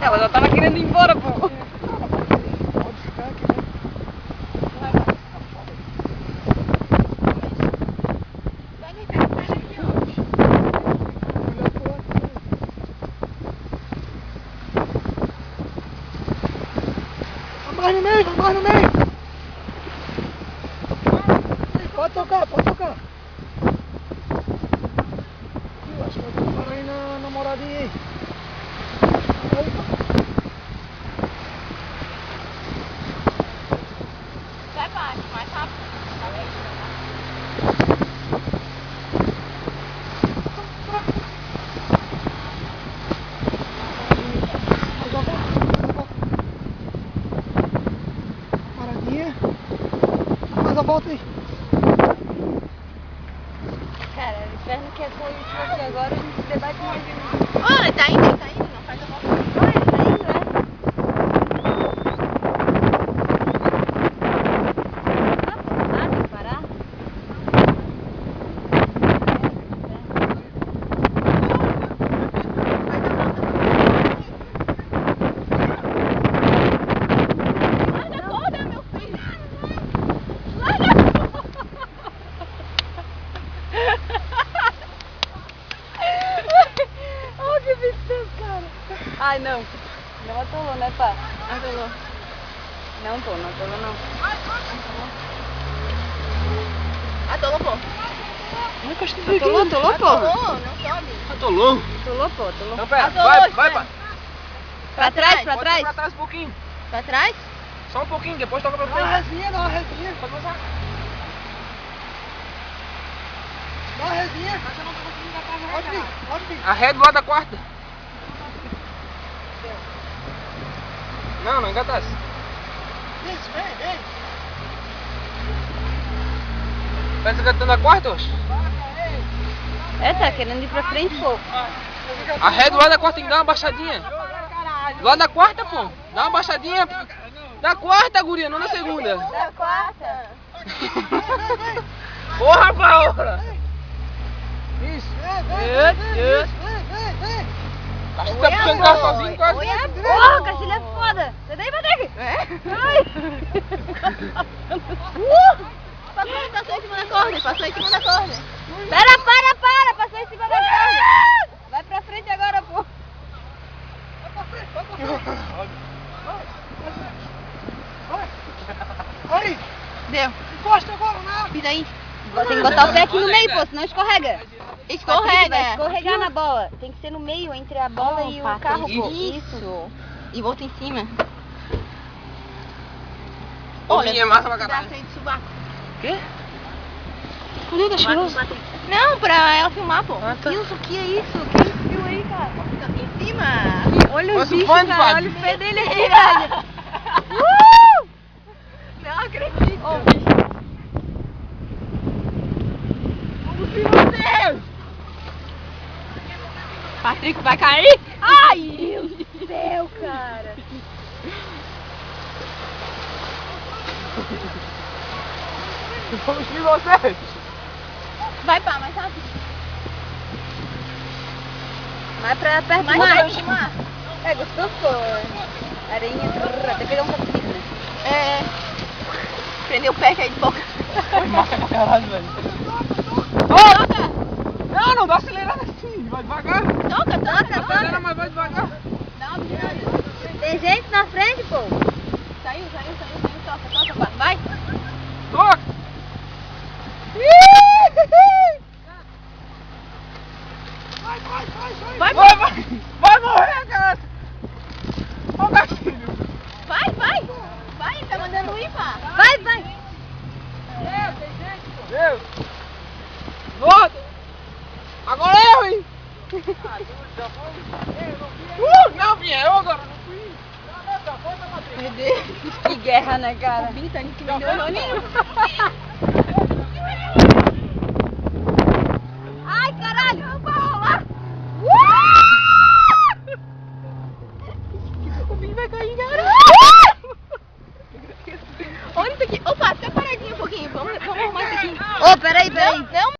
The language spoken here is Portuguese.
Ela já tava querendo ir embora, pô. Pode ficar aqui, né? Vai no meio, vai no meio. Pode tocar, pode tocar. Eu acho que vai parar aí na namoradinha aí. Vai baixo, mais rápido. Paradinha. Faz a volta aí. Cara, o inferno que é com isso aqui agora, a gente debate mais de mim. Olha, tá indo, não faz a volta. Olha, tá indo, é? Ah, tem que parar? Larga toda, meu filho. Oh, que bicho, cara. Ai, não. Não atolou, né, pá? Atolou. Não, pô, não atolou, não. Atolou, pô. Atolou, atolou, pô. Atolou, não sobe. Atolou. Atolou, pô, atolou. Não, pera, Atolou, vai, espera. vai. Pra trás, pra Pode trás. ir pra trás um pouquinho. Pra trás? Só um pouquinho, depois toca pra Dá uma frente. resinha, dá uma resinha. Pode passar. Dá uma resinha. Pode vir, pode vir. A ré do lado da quarta. Não, não engatasse. Isso, vem, vem. Tá engatando a quarta, hoje? É, tá querendo ir pra frente, pô. A ré do lado da quarta tem que dar uma baixadinha. Do lado da quarta, pô. Dá uma baixadinha. Da quarta, guria, não da segunda. Da quarta. Porra, Paola! Isso. Vem, vem, vem. Acho que tá puxando o carro sozinho quase. Porra, Cacilha é foda. Sai daí, Patrick. Ai. Passou em cima da corda, passou em cima da corda. Para. Passou em cima da corda. Vai pra frente agora, pô. Aí, Deu. encosta agora na Pisa aí. Tem que botar o pé aqui no meio, pô, senão escorrega. Escorrega. Vai escorregar na bola. Tem que ser no meio, entre a bola e o carro, pô. Isso. E volta em cima. Olha, é massa pra Da caralho. frente do subaco. Quê? Cadê da cheiroso? Não, pra ela filmar, pô. Ah, tá. Isso, que é isso? Que esse fio aí, cara? Fica aqui em cima. Olha o Mas o bicho, fone, cara. Fábio. Olha o pé dele aí, velho. Não acredito. Ô, bicho. Meu Deus! Patrick vai cair? Ai! Meu Deus do céu, cara. Vamos seguir vocês! Vai pá, mais rápido. Mais pra perto do Mais mar. perto do mar. É gostoso, pô. Areinha, até pegar um pouco disso, né? É. Prendeu o pé aí de boca. Foi massa pra caralho, velho. Toca! Não, não dá acelerada assim, vai devagar. Toca. Acelera, mas vai devagar. Dá uma virada. Tem gente na frente, pô. Saiu. Toca, pá. Vai. Toca! Vai, Vai morrer, cara! Ó o gatilho! vai. Vai, tá mandando ir, pá. Vai. Deus! Volta! Agora eu, hein! Não, Pinha, eu agora não fui! Meu Deus. Que guerra, né, cara? Pinta, que me deu nenhum.